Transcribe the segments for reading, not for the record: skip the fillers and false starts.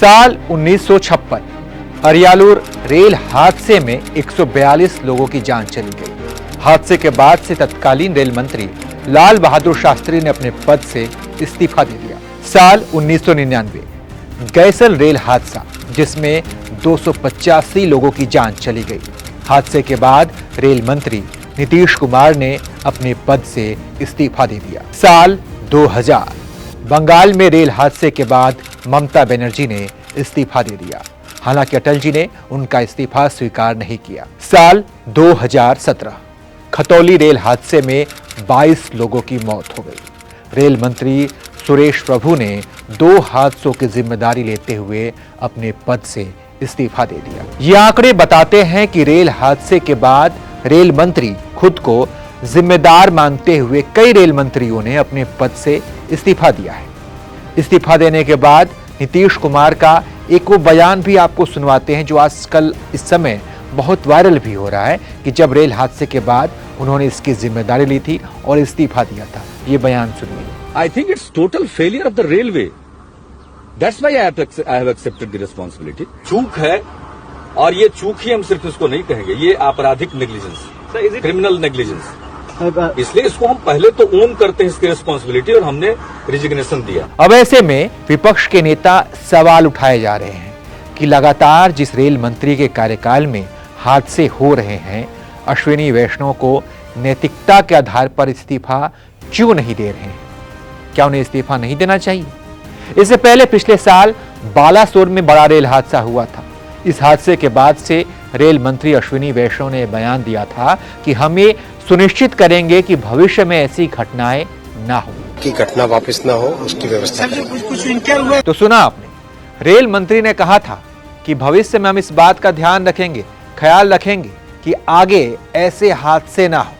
साल 1956 अरियालूर रेल हादसे में 142 लोगों की जान चली गई। हादसे के बाद से तत्कालीन रेल मंत्री लाल बहादुर शास्त्री ने अपने पद से इस्तीफा दे दिया। साल 1999 गैसल रेल हादसा जिसमें 285 लोगों की जान चली गई। हादसे के बाद रेल मंत्री नीतीश कुमार ने अपने पद से इस्तीफा दे दिया। साल 2000 बंगाल में रेल हादसे के बाद ममता बनर्जी ने इस्तीफा दे दिया। हालांकि अटल जी ने उनका इस्तीफा स्वीकार नहीं किया। साल 2017 खतौली रेल हादसे में 22 लोगों की मौत हो गई। रेल मंत्री सुरेश प्रभु ने 2 हादसों की जिम्मेदारी लेते हुए अपने पद से इस्तीफा दे दिया। ये आंकड़े बताते हैं कि रेल हादसे के बाद रेल मंत्री खुद को जिम्मेदार मानते हुए कई रेल मंत्रियों ने अपने पद से इस्तीफा दिया है। इस्तीफा देने के बाद नीतीश कुमार का एक वो बयान भी आपको सुनवाते हैं जो आजकल इस समय बहुत वायरल भी हो रहा है कि जब रेल हादसे के बाद उन्होंने इसकी जिम्मेदारी ली थी और इस्तीफा दिया था। ये बयान सुनिए। I think it's total failure of the railway. That's why I have accepted the responsibility. चूक है और ये चूक ही हम सिर्फ इसको नहीं कहेंगे, ये आपराधिक नेग्लिजेंस, क्रिमिनल नेग्लिजेंस। इसलिए इसको हम पहले तो ओन करते हैं इसकी रिस्पॉन्सिबिलिटी और हमने रिजिग्नेशन दिया। अब ऐसे में विपक्ष के नेता सवाल उठाए जा रहे हैं कि लगातार जिस रेल मंत्री के कार्यकाल में हादसे हो रहे हैं, अश्विनी वैष्णव को नैतिकता के आधार पर इस्तीफा क्यों नहीं दे रहे हैं? क्या उन्हें इस्तीफा नहीं देना चाहिए? इससे पहले पिछले साल बालासोर में बड़ा रेल हादसा हुआ था। इस हादसे के बाद से रेल मंत्री अश्विनी वैष्णव ने बयान दिया था कि हम ये सुनिश्चित करेंगे कि भविष्य में ऐसी घटनाएं ना हो, की घटना वापस ना हो, उसकी व्यवस्था। तो सुना आपने, रेल मंत्री ने कहा था कि भविष्य में हम इस बात का ध्यान रखेंगे, ख्याल रखेंगे कि आगे ऐसे हादसे ना हो।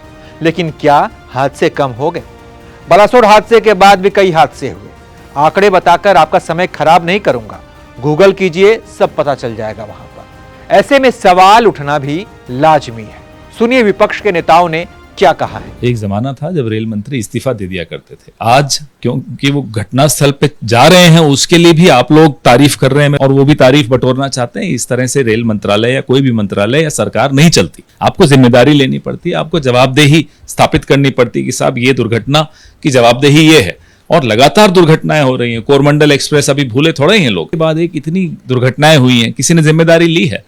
लेकिन क्या हादसे कम हो गए? बालासोर हादसे के बाद भी कई हादसे हुए। आंकड़े बताकर आपका समय खराब नहीं करूंगा, गूगल कीजिए, सब पता चल जाएगा वहां पर। ऐसे में सवाल उठना भी लाजमी है। सुनिए विपक्ष के नेताओं ने क्या कहा है। एक जमाना था जब रेल मंत्री इस्तीफा दे दिया करते थे। आज क्योंकि वो घटना स्थल पे जा रहे हैं, उसके लिए भी आप लोग तारीफ कर रहे हैं और वो भी तारीफ बटोरना चाहते हैं। इस तरह से रेल मंत्रालय या कोई भी मंत्रालय या सरकार नहीं चलती। आपको जिम्मेदारी लेनी पड़ती है, आपको जवाबदेही स्थापित करनी पड़ती है कि साहब ये दुर्घटना की जवाबदेही ये है। और लगातार दुर्घटनाएं हो रही हैं। कोरमंडल एक्सप्रेस अभी भूले थोड़े हैं लोग। के बाद एक इतनी दुर्घटनाएं हुई हैं, किसी ने जिम्मेदारी ली है।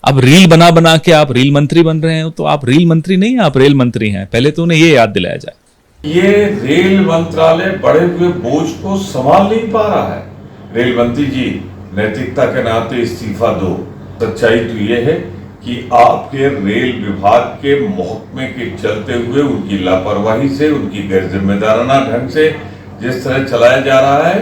अब रील बना बना के आप रेल मंत्री बन रहे हैं, तो आप रेल मंत्री नहीं हैं, आप रेल मंत्री हैं। पहले तो उन्हें ये याद दिलाया जाए। ये रेल मंत्रालय बढ़े हुए बोझ को संभाल नहीं पा रहा है। रेल मंत्री जी, नैतिकता के नाते इस्तीफा दो। सच्चाई तो ये है कि आपके रेल विभाग के महकमे के चलते हुए उनकी लापरवाही से, उनकी गैर जिम्मेदाराना ढंग से जिस तरह चलाया जा रहा है,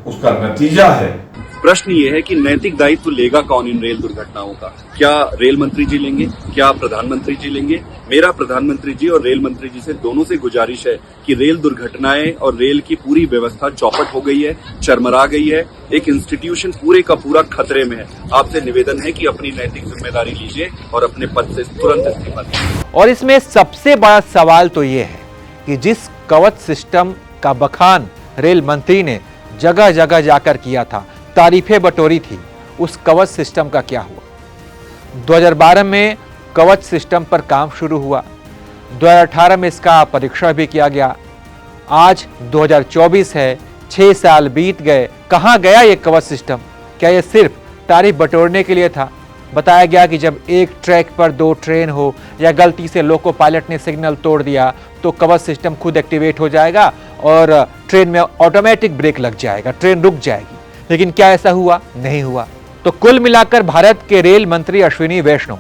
उसका नतीजा है। प्रश्न ये है कि नैतिक दायित्व लेगा कौन इन रेल दुर्घटनाओं का? क्या रेल मंत्री जी लेंगे? क्या प्रधानमंत्री जी लेंगे? मेरा प्रधानमंत्री जी और रेल मंत्री जी से दोनों से गुजारिश है कि रेल दुर्घटनाएं और रेल की पूरी व्यवस्था चौपट हो गई है, चरमरा गई है। एक इंस्टीट्यूशन पूरे का पूरा खतरे में है। आपसे निवेदन है कि अपनी नैतिक जिम्मेदारी लीजिए और अपने पद से तुरंत इस्तीफा दीजिए। और इसमें सबसे बड़ा सवाल तो ये है कि जिस कवच सिस्टम का बखान रेल मंत्री ने जगह जगह जाकर किया था, तारीफें बटोरी थी, उस कवच सिस्टम का क्या हुआ? 2012 में कवच सिस्टम पर काम शुरू हुआ, 2018 में इसका परीक्षण भी किया गया। आज 2024 है, 6 साल बीत गए। कहां गया ये कवच सिस्टम? क्या ये सिर्फ तारीफ बटोरने के लिए था? बताया गया कि जब एक ट्रैक पर 2 ट्रेन हो या गलती से लोको पायलट ने सिग्नल तोड़ दिया तो कवच सिस्टम खुद एक्टिवेट हो जाएगा और ट्रेन में ऑटोमेटिक ब्रेक लग जाएगा, ट्रेन रुक जाएगी। लेकिन क्या ऐसा हुआ? नहीं हुआ। तो कुल मिलाकर भारत के रेल मंत्री अश्विनी वैष्णव,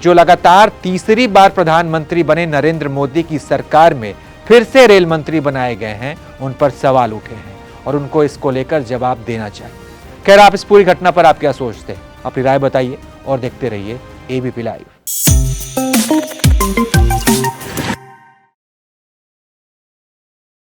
जो लगातार तीसरी बार प्रधानमंत्री बने नरेंद्र मोदी की सरकार में फिर से रेल मंत्री बनाए गए हैं, उन पर सवाल उठे हैं और उनको इसको लेकर जवाब देना चाहिए। खैर, आप इस पूरी घटना पर आप क्या सोचते हैं? अपनी राय बताइए और देखते रहिए एबीपी लाइव।